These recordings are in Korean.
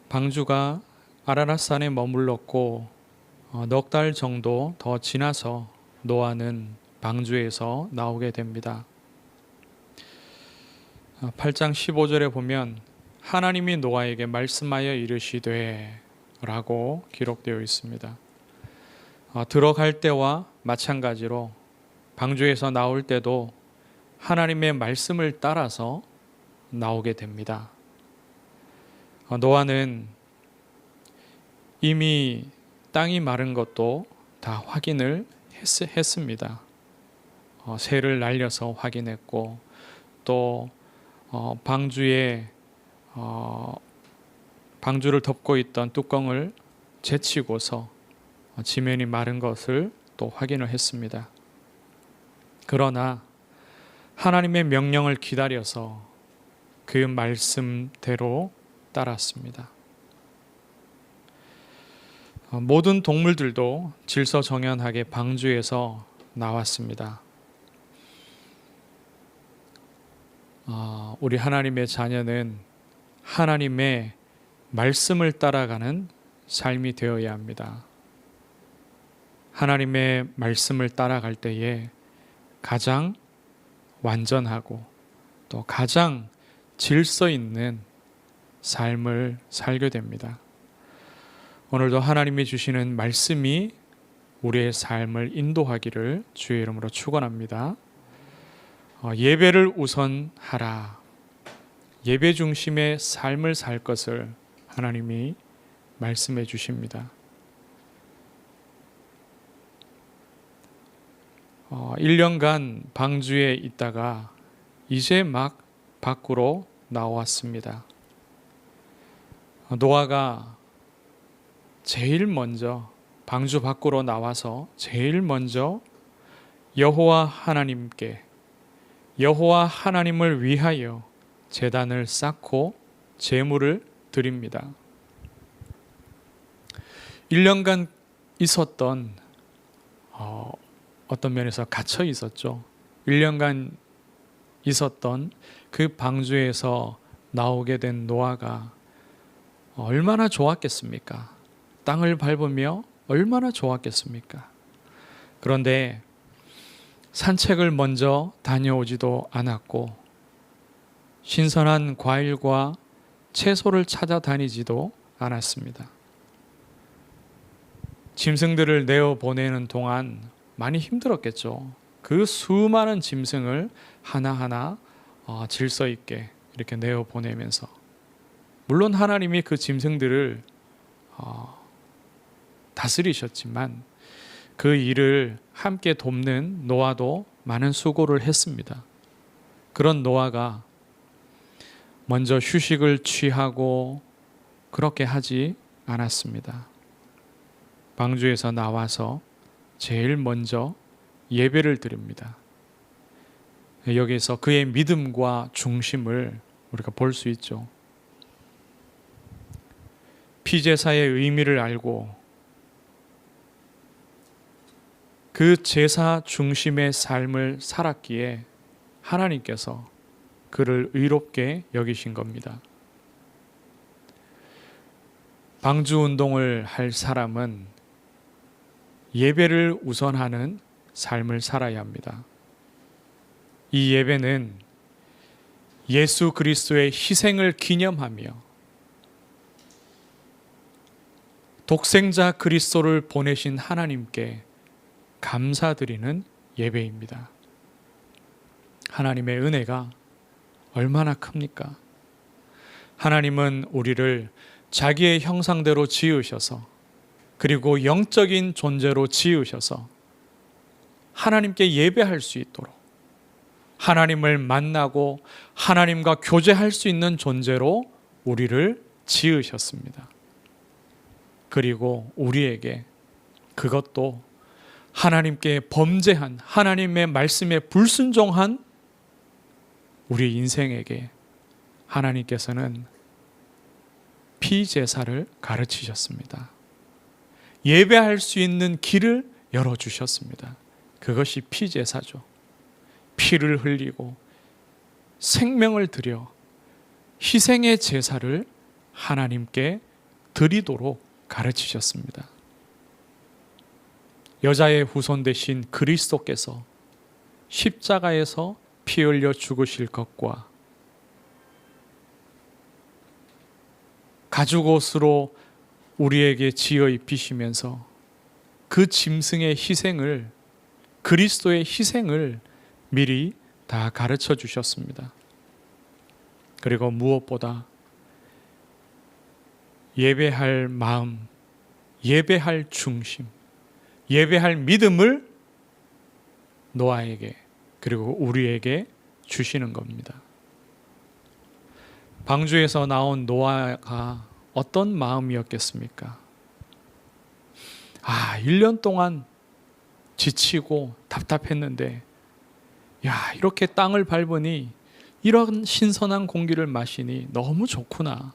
방주가 아라랏산에 머물렀고 넉 달 정도 더 지나서 노아는 방주에서 나오게 됩니다. 8장 15절에 보면 하나님이 노아에게 말씀하여 이르시되 라고 기록되어 있습니다. 들어갈 때와 마찬가지로 방주에서 나올 때도 하나님의 말씀을 따라서 나오게 됩니다. 노아는 이미 땅이 마른 것도 다 확인을 했습니다. 새를 날려서 확인했고 또 방주에 방주를 덮고 있던 뚜껑을 제치고서 지면이 마른 것을 또 확인을 했습니다. 그러나 하나님의 명령을 기다려서 그 말씀대로 따랐습니다. 모든 동물들도 질서정연하게 방주에서 나왔습니다. 우리 하나님의 자녀는 하나님의 말씀을 따라가는 삶이 되어야 합니다. 하나님의 말씀을 따라갈 때에 가장 완전하고 또 가장 질서 있는 삶을 살게 됩니다. 오늘도 하나님이 주시는 말씀이 우리의 삶을 인도하기를 주의 이름으로 축원합니다. 예배를 우선하라. 예배 중심의 삶을 살 것을 하나님이 말씀해 주십니다. 1년간 방주에 있다가 이제 막 밖으로 나왔습니다. 노아가 제일 먼저 방주 밖으로 나와서 제일 먼저 여호와 하나님께 여호와 하나님을 위하여 제단을 쌓고 제물을 드립니다. 1년간 있었던 어떤 면에서 갇혀 있었죠. 1년간 있었던 그 방주에서 나오게 된 노아가 얼마나 좋았겠습니까? 땅을 밟으며 얼마나 좋았겠습니까? 그런데 산책을 먼저 다녀오지도 않았고 신선한 과일과 채소를 찾아다니지도 않았습니다. 짐승들을 내어보내는 동안 많이 힘들었겠죠. 그 수많은 짐승을 하나하나 질서 있게 이렇게 내어보내면서 물론 하나님이 그 짐승들을 다스리셨지만 그 일을 함께 돕는 노아도 많은 수고를 했습니다. 그런 노아가 먼저 휴식을 취하고 그렇게 하지 않았습니다. 방주에서 나와서 제일 먼저 예배를 드립니다. 여기서 그의 믿음과 중심을 우리가 볼 수 있죠. 피제사의 의미를 알고 그 제사 중심의 삶을 살았기에 하나님께서 그를 의롭게 여기신 겁니다. 방주 운동을 할 사람은 예배를 우선하는 삶을 살아야 합니다. 이 예배는 예수 그리스도의 희생을 기념하며 독생자 그리스도를 보내신 하나님께 감사드리는 예배입니다. 하나님의 은혜가 얼마나 큽니까? 하나님은 우리를 자기의 형상대로 지으셔서 그리고 영적인 존재로 지으셔서 하나님께 예배할 수 있도록 하나님을 만나고 하나님과 교제할 수 있는 존재로 우리를 지으셨습니다. 그리고 우리에게 그것도 하나님께 범죄한 하나님의 말씀에 불순종한 우리 인생에게 하나님께서는 피제사를 가르치셨습니다. 예배할 수 있는 길을 열어주셨습니다. 그것이 피제사죠. 피를 흘리고 생명을 들여 희생의 제사를 하나님께 드리도록 가르치셨습니다. 여자의 후손 되신 그리스도께서 십자가에서 피 흘려 죽으실 것과 가죽옷으로 우리에게 지어 입히시면서 그 짐승의 희생을, 그리스도의 희생을 미리 다 가르쳐 주셨습니다. 그리고 무엇보다 예배할 마음, 예배할 중심, 예배할 믿음을 노아에게 그리고 우리에게 주시는 겁니다. 방주에서 나온 노아가 어떤 마음이었겠습니까? 1년 동안 지치고 답답했는데 이렇게 땅을 밟으니 이런 신선한 공기를 마시니 너무 좋구나.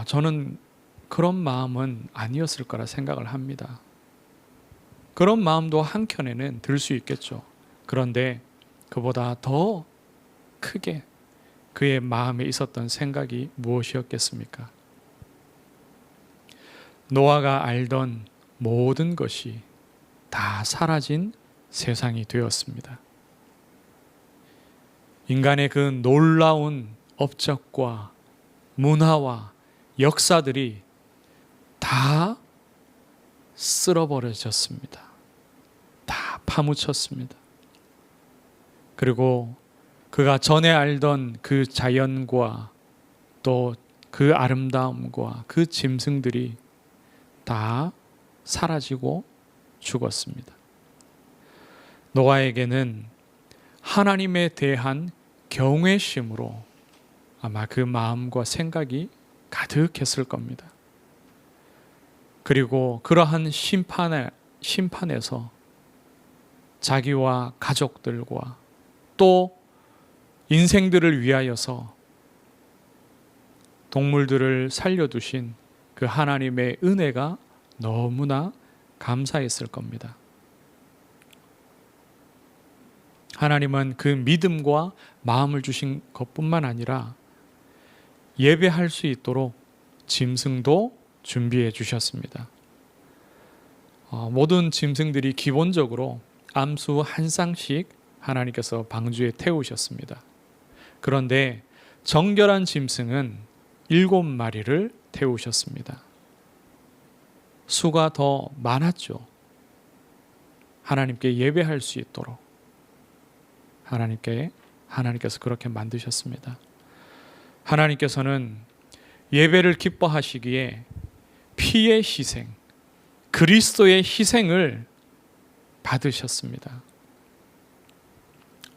저는 그런 마음은 아니었을 거라 생각을 합니다. 그런 마음도 한켠에는 들 수 있겠죠. 그런데 그보다 더 크게 그의 마음에 있었던 생각이 무엇이었겠습니까? 노아가 알던 모든 것이 다 사라진 세상이 되었습니다. 인간의 그 놀라운 업적과 문화와 역사들이 다 쓸어버려졌습니다. 다 파묻혔습니다. 그리고 그가 전에 알던 그 자연과 또 그 아름다움과 그 짐승들이 다 사라지고 죽었습니다. 노아에게는 하나님에 대한 경외심으로 아마 그 마음과 생각이 가득했을 겁니다. 그리고 그러한 심판에서 자기와 가족들과 또 인생들을 위하여서 동물들을 살려두신 그 하나님의 은혜가 너무나 감사했을 겁니다. 하나님은 그 믿음과 마음을 주신 것뿐만 아니라 예배할 수 있도록 짐승도 준비해 주셨습니다. 모든 짐승들이 기본적으로 암수 한 쌍씩 하나님께서 방주에 태우셨습니다. 그런데 정결한 짐승은 7마리를 태우셨습니다. 수가 더 많았죠. 하나님께 예배할 수 있도록 하나님께서 그렇게 만드셨습니다. 하나님께서는 예배를 기뻐하시기에 피의 희생, 그리스도의 희생을 받으셨습니다.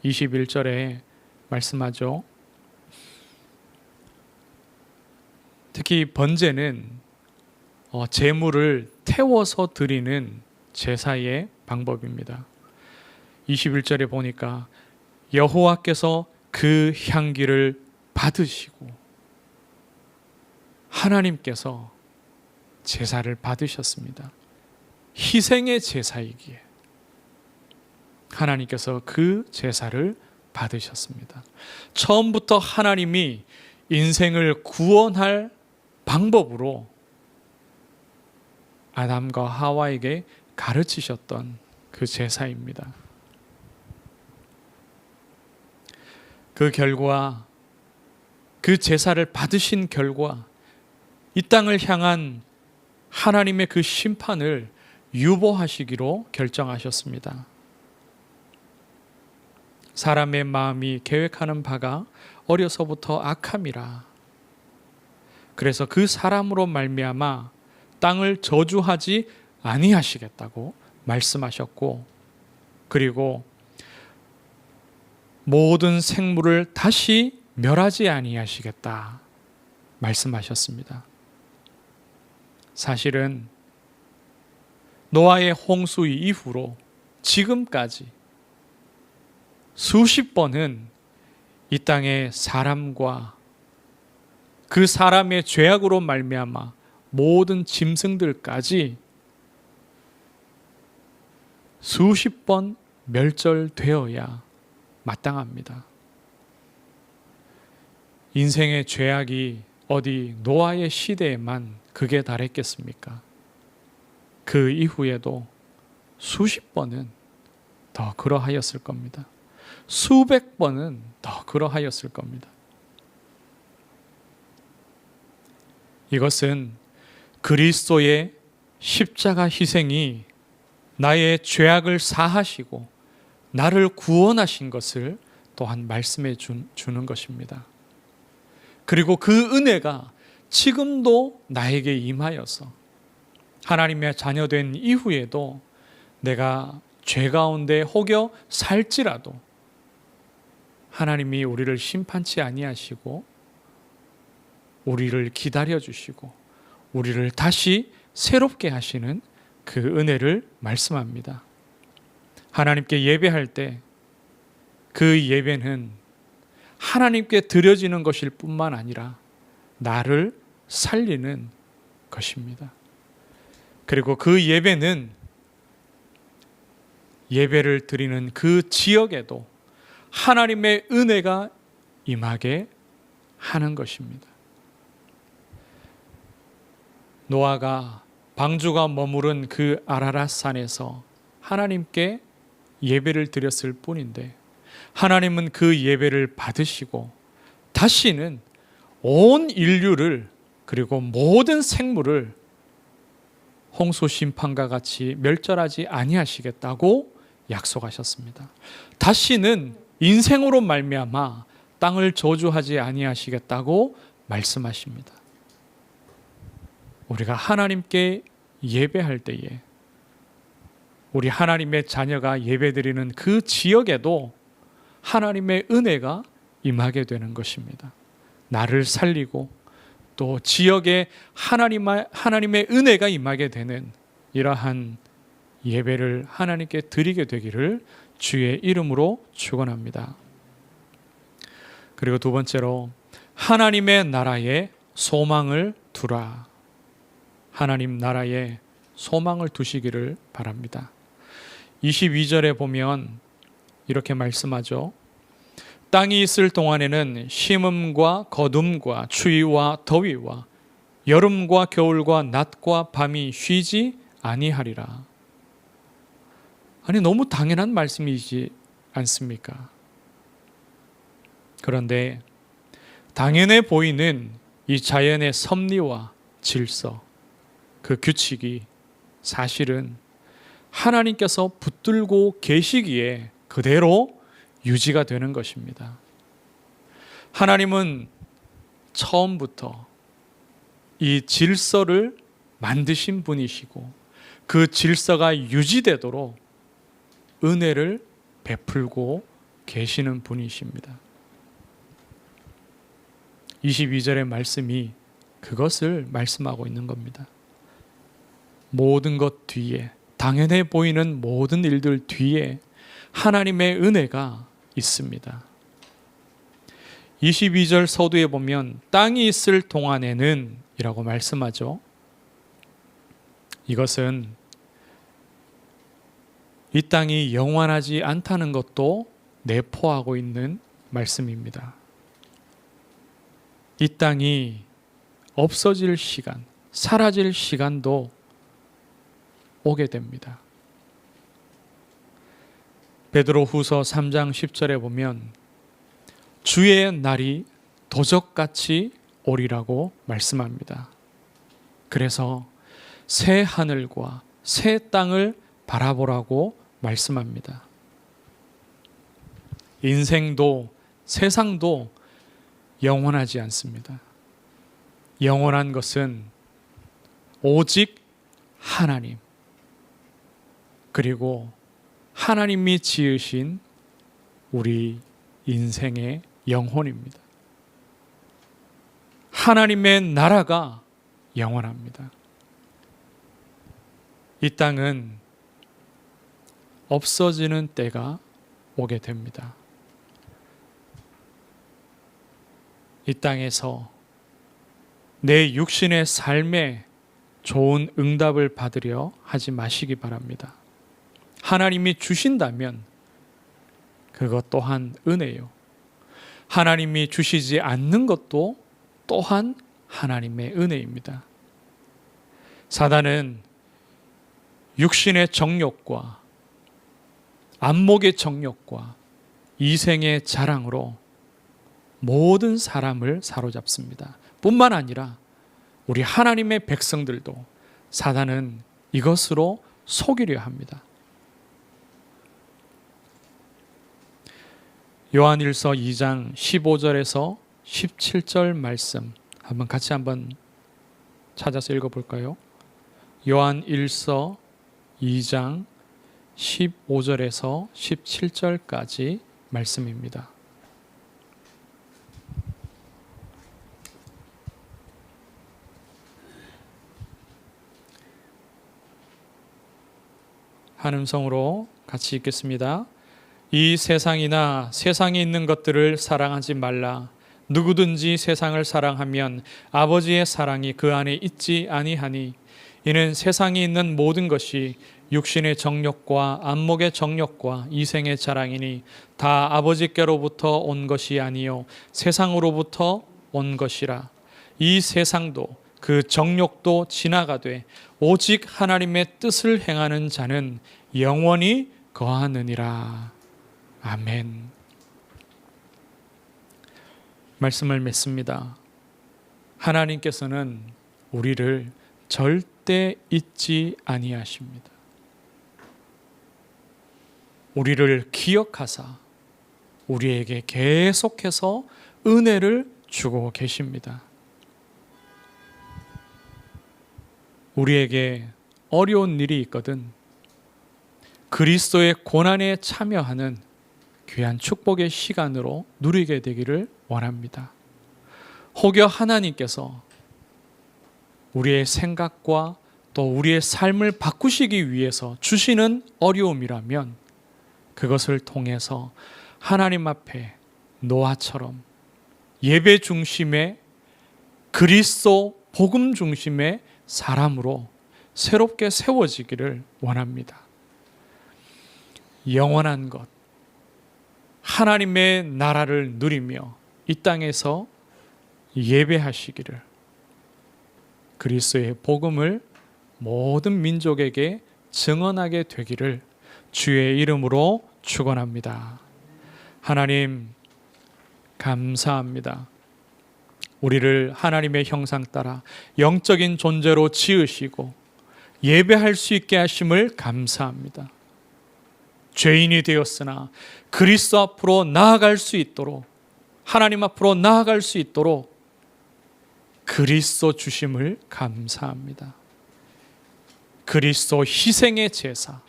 21절에 말씀하죠. 특히 번제는 제물을 태워서 드리는 제사의 방법입니다. 21절에 보니까 여호와께서 그 향기를 받으시고 하나님께서 제사를 받으셨습니다. 희생의 제사이기에 하나님께서 그 제사를 받으셨습니다. 처음부터 하나님이 인생을 구원할 방법으로 아담과 하와에게 가르치셨던 그 제사입니다. 그 결과, 그 제사를 받으신 결과 이 땅을 향한 하나님의 그 심판을 유보하시기로 결정하셨습니다. 사람의 마음이 계획하는 바가 어려서부터 악함이라. 그래서 그 사람으로 말미암아 땅을 저주하지 아니하시겠다고 말씀하셨고, 그리고 모든 생물을 다시 멸하지 아니하시겠다 말씀하셨습니다. 사실은 노아의 홍수 이후로 지금까지 수십 번은 이 땅의 사람과 그 사람의 죄악으로 말미암아 모든 짐승들까지 수십 번 멸절되어야 마땅합니다. 인생의 죄악이 어디 노아의 시대에만 그게 달했겠습니까? 그 이후에도 수십 번은 더 그러하였을 겁니다. 수백 번은 더 그러하였을 겁니다. 이것은 그리스도의 십자가 희생이 나의 죄악을 사하시고 나를 구원하신 것을 또한 말씀해 주는 것입니다. 그리고 그 은혜가 지금도 나에게 임하여서 하나님의 자녀된 이후에도 내가 죄 가운데 혹여 살지라도 하나님이 우리를 심판치 아니하시고 우리를 기다려 주시고 우리를 다시 새롭게 하시는 그 은혜를 말씀합니다. 하나님께 예배할 때 그 예배는 하나님께 드려지는 것일 뿐만 아니라 나를 살리는 것입니다. 그리고 그 예배는 예배를 드리는 그 지역에도 하나님의 은혜가 임하게 하는 것입니다. 노아가 방주가 머무른 그 아라랏 산에서 하나님께 예배를 드렸을 뿐인데 하나님은 그 예배를 받으시고 다시는 온 인류를 그리고 모든 생물을 홍수 심판과 같이 멸절하지 아니하시겠다고 약속하셨습니다. 다시는 인생으로 말미암아 땅을 저주하지 아니하시겠다고 말씀하십니다. 우리가 하나님께 예배할 때에 우리 하나님의 자녀가 예배드리는 그 지역에도 하나님의 은혜가 임하게 되는 것입니다. 나를 살리고 또 지역에 하나님의 은혜가 임하게 되는 이러한 예배를 하나님께 드리게 되기를 주의 이름으로 축원합니다. 그리고 두 번째로 하나님의 나라에 소망을 두라. 하나님 나라에 소망을 두시기를 바랍니다. 22절에 보면 이렇게 말씀하죠. 땅이 있을 동안에는 심음과 거둠과 추위와 더위와 여름과 겨울과 낮과 밤이 쉬지 아니하리라. 아니 너무 당연한 말씀이지 않습니까? 그런데 당연해 보이는 이 자연의 섭리와 질서, 그 규칙이 사실은 하나님께서 붙들고 계시기에 그대로 유지가 되는 것입니다. 하나님은 처음부터 이 질서를 만드신 분이시고 그 질서가 유지되도록 은혜를 베풀고 계시는 분이십니다. 22절의 말씀이 그것을 말씀하고 있는 겁니다. 모든 것 뒤에, 당연해 보이는 모든 일들 뒤에 하나님의 은혜가 있습니다. 22절 서두에 보면 땅이 있을 동안에는 이라고 말씀하죠. 이것은 이 땅이 영원하지 않다는 것도 내포하고 있는 말씀입니다. 이 땅이 없어질 시간, 사라질 시간도 오게 됩니다. 베드로후서 3장 10절에 보면 주의 날이 도적같이 오리라고 말씀합니다. 그래서 새 하늘과 새 땅을 바라보라고 말씀합니다. 인생도 세상도 영원하지 않습니다. 영원한 것은 오직 하나님, 그리고 하나님이 지으신 우리 인생의 영혼입니다. 하나님의 나라가 영원합니다. 이 땅은 없어지는 때가 오게 됩니다. 이 땅에서 내 육신의 삶에 좋은 응답을 받으려 하지 마시기 바랍니다. 하나님이 주신다면 그것 또한 은혜요. 하나님이 주시지 않는 것도 또한 하나님의 은혜입니다. 사단은 육신의 정욕과 안목의 정욕과 이생의 자랑으로 모든 사람을 사로잡습니다. 뿐만 아니라 우리 하나님의 백성들도 사단은 이것으로 속이려 합니다. 요한일서 2장 15절에서 17절 말씀 같이 한번 찾아서 읽어볼까요? 요한일서 2장 15절에서 17절까지 말씀입니다. 한 음성으로 같이 읽겠습니다. 이 세상이나 세상에 있는 것들을 사랑하지 말라. 누구든지 세상을 사랑하면 아버지의 사랑이 그 안에 있지 아니하니 이는 세상에 있는 모든 것이 육신의 정욕과 안목의 정욕과 이생의 자랑이니 다 아버지께로부터 온 것이 아니요 세상으로부터 온 것이라. 이 세상도 그 정욕도 지나가되 오직 하나님의 뜻을 행하는 자는 영원히 거하느니라. 아멘. 말씀을 맺습니다. 하나님께서는 우리를 절대 잊지 아니하십니다. 우리를 기억하사 우리에게 계속해서 은혜를 주고 계십니다. 우리에게 어려운 일이 있거든 그리스도의 고난에 참여하는 귀한 축복의 시간으로 누리게 되기를 원합니다. 혹여 하나님께서 우리의 생각과 또 우리의 삶을 바꾸시기 위해서 주시는 어려움이라면 그것을 통해서 하나님 앞에 노아처럼 예배 중심의 그리스도 복음 중심의 사람으로 새롭게 세워지기를 원합니다. 영원한 것, 하나님의 나라를 누리며 이 땅에서 예배하시기를, 그리스도의 복음을 모든 민족에게 증언하게 되기를 주의 이름으로 축원합니다. 하나님 감사합니다. 우리를 하나님의 형상 따라 영적인 존재로 지으시고 예배할 수 있게 하심을 감사합니다. 죄인이 되었으나 그리스도 앞으로 나아갈 수 있도록, 하나님 앞으로 나아갈 수 있도록 그리스도 주심을 감사합니다. 그리스도 희생의 제사,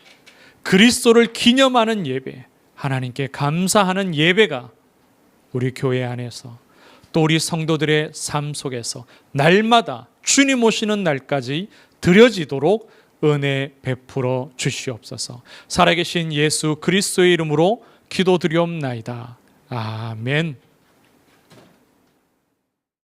그리스도를 기념하는 예배, 하나님께 감사하는 예배가 우리 교회 안에서 또 우리 성도들의 삶 속에서 날마다 주님 오시는 날까지 드려지도록 은혜 베풀어 주시옵소서. 살아계신 예수 그리스도의 이름으로 기도드리옵나이다. 아멘.